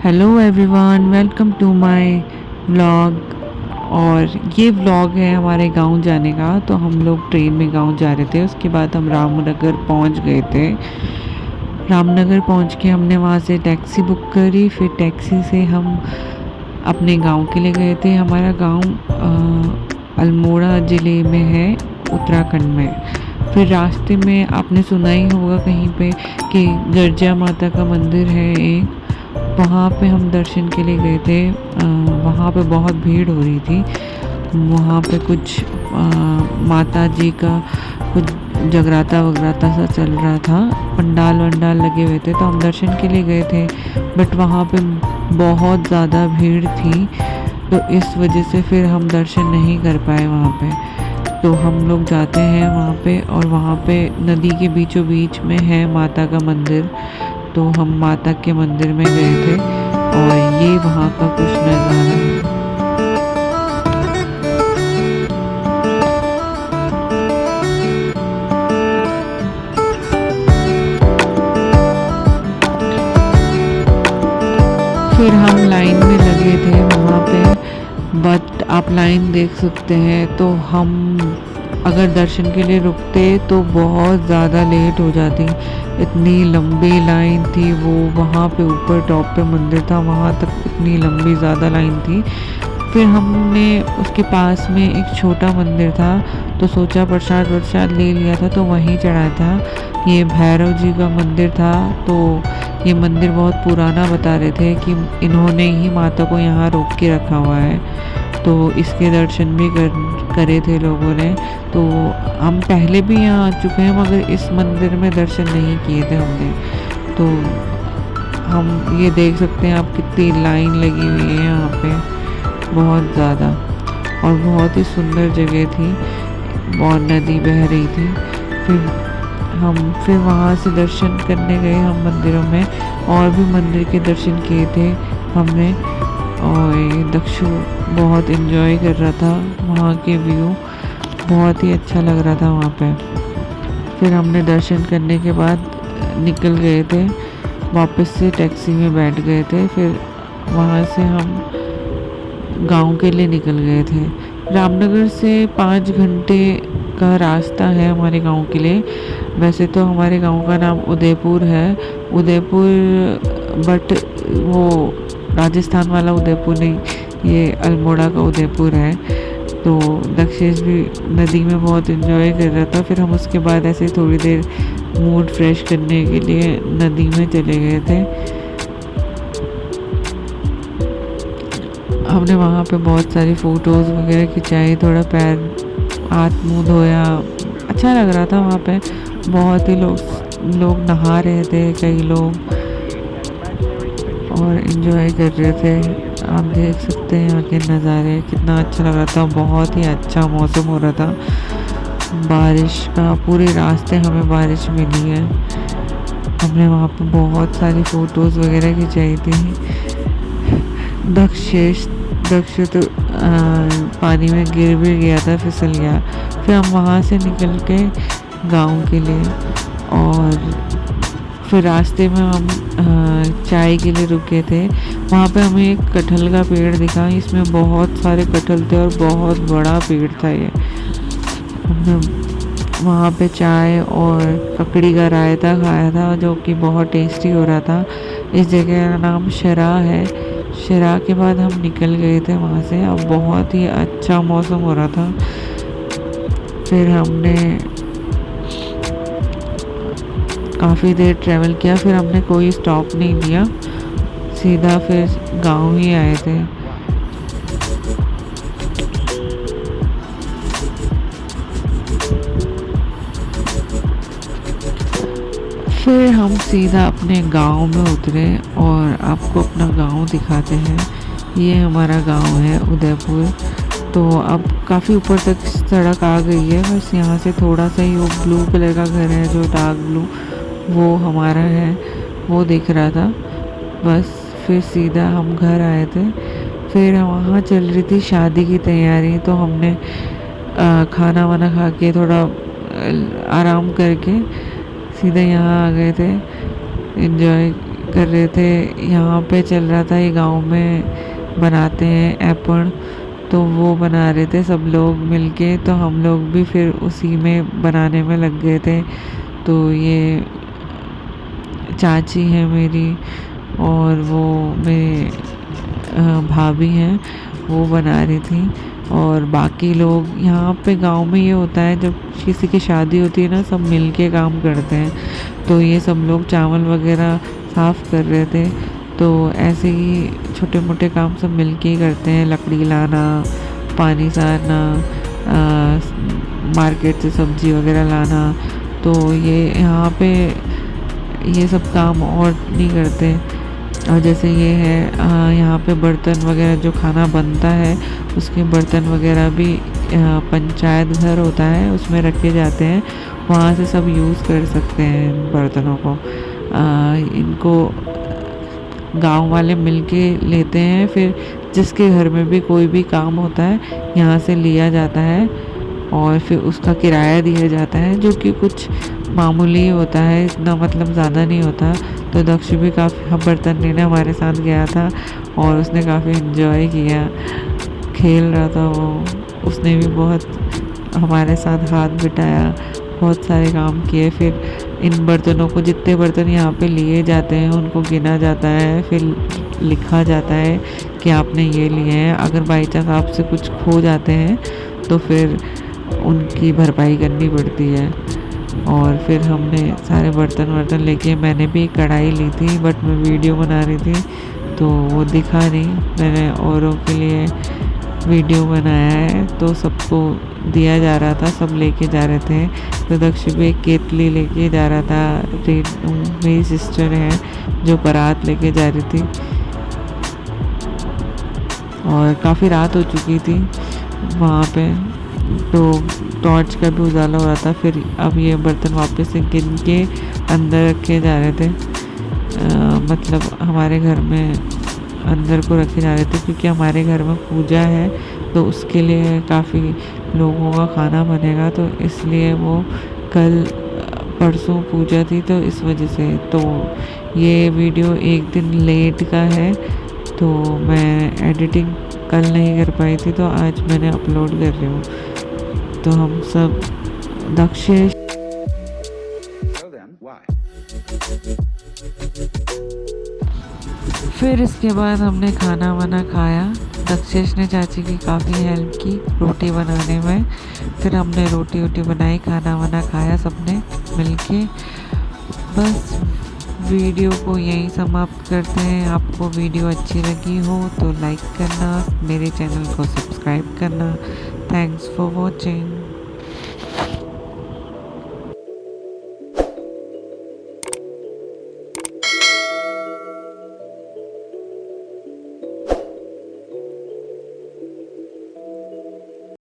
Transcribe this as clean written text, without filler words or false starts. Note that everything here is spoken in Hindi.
Hello everyone, welcome to my vlog. और ये व्लॉग है हमारे गांव जाने का। तो हम लोग ट्रेन में गांव जा रहे थे, उसके बाद हम रामनगर पहुंच गए थे। रामनगर पहुंच के हमने वहां से टैक्सी बुक करी, फिर टैक्सी से हम अपने गांव के लिए गए थे। हमारा गांव अल्मोड़ा ज़िले में है, उत्तराखंड में। फिर रास्ते में आपने सुना ही होगा कहीं पे कि गर्जिया माता का मंदिर है एक, वहाँ पे हम दर्शन के लिए गए थे। वहाँ पे बहुत भीड़ हो रही थी। वहाँ पे कुछ माता जी का कुछ जगराता वगराता सा चल रहा था, पंडाल वंडाल लगे हुए थे, तो हम दर्शन के लिए गए थे। बट वहाँ पे बहुत ज़्यादा भीड़ थी, तो इस वजह से फिर हम दर्शन नहीं कर पाए वहाँ पे। तो हम लोग जाते हैं वहाँ पे, और वहाँ पे नदी के बीचों बीच में है माता का मंदिर। तो हम माता के मंदिर में गए थे, और ये वहाँ का कुछ नज़ारा है। फिर हम लाइन में लगे थे वहाँ पे, बट आप लाइन देख सकते हैं। तो हम अगर दर्शन के लिए रुकते तो बहुत ज़्यादा लेट हो जाती। इतनी लंबी लाइन थी वो, वहाँ पे ऊपर टॉप पे मंदिर था, वहाँ तक इतनी लंबी ज़्यादा लाइन थी। फिर हमने उसके पास में एक छोटा मंदिर था, तो सोचा प्रसाद वरसाद ले लिया था तो वहीं चढ़ाया था। ये भैरव जी का मंदिर था। तो ये मंदिर बहुत पुराना बता रहे थे कि इन्होंने ही माता को यहाँ रोक के रखा हुआ है। तो इसके दर्शन भी करे थे लोगों ने। तो हम पहले भी यहाँ आ चुके हैं, मगर इस मंदिर में दर्शन नहीं किए थे हमने। तो हम ये देख सकते हैं आप, कितनी लाइन लगी हुई है यहाँ पे, बहुत ज़्यादा। और बहुत ही सुंदर जगह थी, और नदी बह रही थी। फिर वहाँ से दर्शन करने गए हम मंदिरों में, और भी मंदिर के दर्शन किए थे हमने। और ये दक्षु बहुत एंजॉय कर रहा था, वहाँ के व्यू बहुत ही अच्छा लग रहा था वहाँ पे। फिर हमने दर्शन करने के बाद निकल गए थे, वापस से टैक्सी में बैठ गए थे। फिर वहाँ से हम गांव के लिए निकल गए थे। रामनगर से 5 घंटे का रास्ता है हमारे गांव के लिए। वैसे तो हमारे गांव का नाम उदयपुर है, उदयपुर, बट वो राजस्थान वाला उदयपुर नहीं, ये अल्मोड़ा का उदयपुर है। तो दक्षेश भी नदी में बहुत एंजॉय कर रहा था। फिर हम उसके बाद ऐसे थोड़ी देर मूड फ्रेश करने के लिए नदी में चले गए थे। हमने वहाँ पे बहुत सारी फ़ोटोज़ वगैरह खिंचाई, थोड़ा पैर हाथ मुँह धोया, अच्छा लग रहा था वहाँ पे। बहुत ही लोग नहा रहे थे, कई लोग, और इन्जॉय कर रहे थे। आप देख सकते हैं यहाँ के नज़ारे, कितना अच्छा लग रहा था। बहुत ही अच्छा मौसम हो रहा था, बारिश का। पूरे रास्ते हमें बारिश मिली है। हमने वहाँ पे बहुत सारी फ़ोटोज़ वगैरह खिंचाई थी। दक्ष तो पानी में गिर भी गया था, फिसल गया। फिर हम वहाँ से निकल के गांव के लिए, और फिर रास्ते में हम चाय के लिए रुके थे। वहाँ पे हमें एक कटहल का पेड़ दिखा, इसमें बहुत सारे कटहल थे और बहुत बड़ा पेड़ था ये। हमने वहाँ पे चाय और ककड़ी का रायता खाया था, जो कि बहुत टेस्टी हो रहा था। इस जगह का नाम शरा है। शरा के बाद हम निकल गए थे वहाँ से। अब बहुत ही अच्छा मौसम हो रहा था। फिर हमने काफ़ी देर ट्रैवल किया, फिर हमने कोई स्टॉप नहीं लिया, सीधा फिर गांव ही आए थे। फिर हम सीधा अपने गांव में उतरे, और आपको अपना गांव दिखाते हैं। ये हमारा गांव है उदयपुर। तो अब काफ़ी ऊपर तक सड़क आ गई है, बस यहाँ से थोड़ा सा ही वो ब्लू कलर का घर है, जो डार्क ब्लू, वो हमारा है, वो दिख रहा था बस। फिर सीधा हम घर आए थे। फिर वहाँ चल रही थी शादी की तैयारी, तो हमने खाना वाना खा के थोड़ा आराम करके सीधे यहाँ आ गए थे एंजॉय कर रहे थे। यहाँ पे चल रहा था ये गांव में बनाते हैं एपण, तो वो बना रहे थे सब लोग मिलके, तो हम लोग भी फिर उसी में बनाने में लग गए थे। तो ये चाची है मेरी और वो मेरे भाभी हैं, वो बना रही थी। और बाकी लोग यहाँ पे गांव में ये होता है, जब किसी की शादी होती है ना, सब मिल के काम करते हैं। तो ये सब लोग चावल वगैरह साफ़ कर रहे थे। तो ऐसे ही छोटे मोटे काम सब मिल के ही करते हैं, लकड़ी लाना, पानी सारना, मार्केट से सब्जी वगैरह लाना। तो ये यहाँ पे ये सब काम और नहीं करते। और जैसे ये है यहाँ पे बर्तन वगैरह जो खाना बनता है, उसके बर्तन वगैरह भी पंचायत घर होता है उसमें रखे जाते हैं, वहाँ से सब यूज़ कर सकते हैं इन बर्तनों को। इनको गांव वाले मिलके लेते हैं, फिर जिसके घर में भी कोई भी काम होता है यहाँ से लिया जाता है और फिर उसका किराया दिया जाता है, जो कि कुछ मामूली होता है, इतना मतलब ज़्यादा नहीं होता। तो दक्ष भी काफ़ी बर्तन लेने हमारे साथ गया था और उसने काफ़ी इन्जॉय किया, खेल रहा था वो। उसने भी बहुत हमारे साथ हाथ बिठाया, बहुत सारे काम किए। फिर इन बर्तनों को, जितने बर्तन यहाँ पे लिए जाते हैं उनको गिना जाता है, फिर लिखा जाता है कि आपने ये लिए हैं। अगर बाई चांस आपसे कुछ खो जाते हैं तो फिर उनकी भरपाई करनी पड़ती है। और फिर हमने सारे बर्तन वर्तन लेके, मैंने भी कढ़ाई ली थी बट मैं वीडियो बना रही थी तो वो दिखा नहीं, मैंने औरों के लिए वीडियो बनाया है। तो सबको दिया जा रहा था, सब लेके जा रहे थे। तो दक्ष भी एक केतली लेके जा रहा था। मेरी सिस्टर है जो बारात लेके जा रही थी और काफ़ी रात हो चुकी थी वहाँ पे, तो टॉर्च का भी उजाला हो रहा था। फिर अब ये बर्तन वापस से गिन के अंदर रखे जा रहे थे, मतलब हमारे घर में अंदर को रखे जा रहे थे, क्योंकि हमारे घर में पूजा है तो उसके लिए काफ़ी लोगों का खाना बनेगा। तो इसलिए वो कल परसों पूजा थी तो इस वजह से। तो ये वीडियो एक दिन लेट का है, तो मैं एडिटिंग कल नहीं कर पाई थी, तो आज मैंने अपलोड कर रही हूँ। तो हम सब दक्षेश फिर इसके बाद हमने खाना वाना खाया। दक्षेश ने चाची की काफ़ी हेल्प की रोटी बनाने में। फिर हमने रोटी वोटी बनाई, खाना वाना खाया सबने मिलके। बस वीडियो को यहीं समाप्त करते हैं। आपको वीडियो अच्छी लगी हो तो लाइक करना, मेरे चैनल को सब्सक्राइब करना। Thanks for watching.